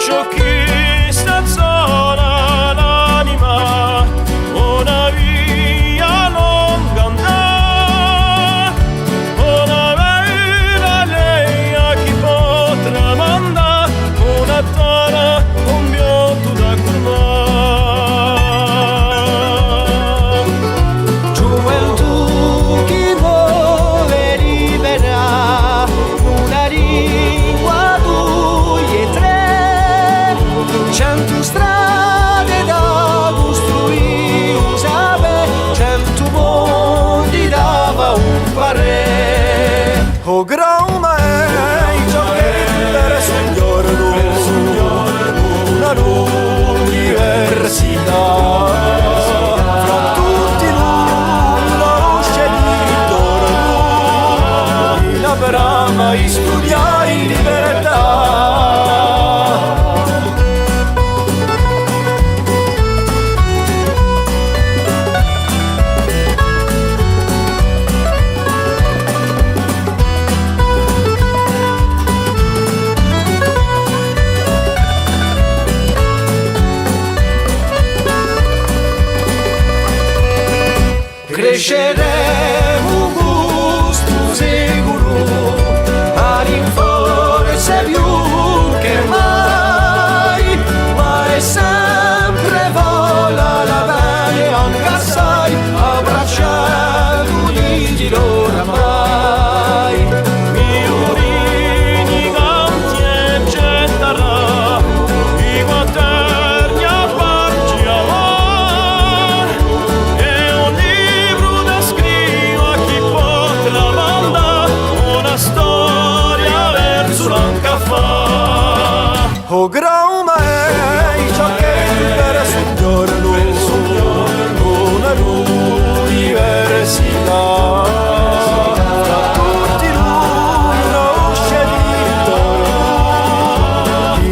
ciò che sta zona l'anima, una via lunga andà, una bella leia chi potrà mandare, una tana, un biondo da colmare. Gioventù chi vuole liberare una lingua, due e tre, 100 strade da costruire, usare 100 mondi dava un parere. O grama è ciò che per soggiorno una università, fra tutti l'uno usce di ritorno, la brama studia in libertà. Cresceremo gusto sicuro, a rinforze più che mai, ma è sempre vola la bene anche assai, abbracciato uniti oramai. Miorini canti e getterà, i quaterni a farci amare, e un libro da scrivo a chi potrà mandare, una storia verso l'ancaffà. O grama è ciò che per soggiorno una università, fra tutti l'uno usce di ritorno,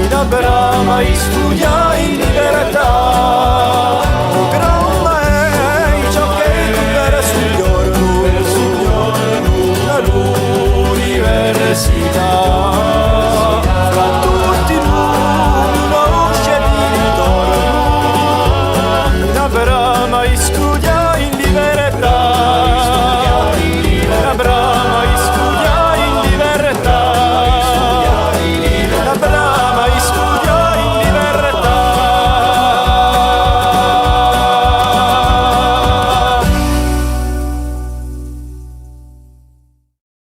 la brama studia in libertà.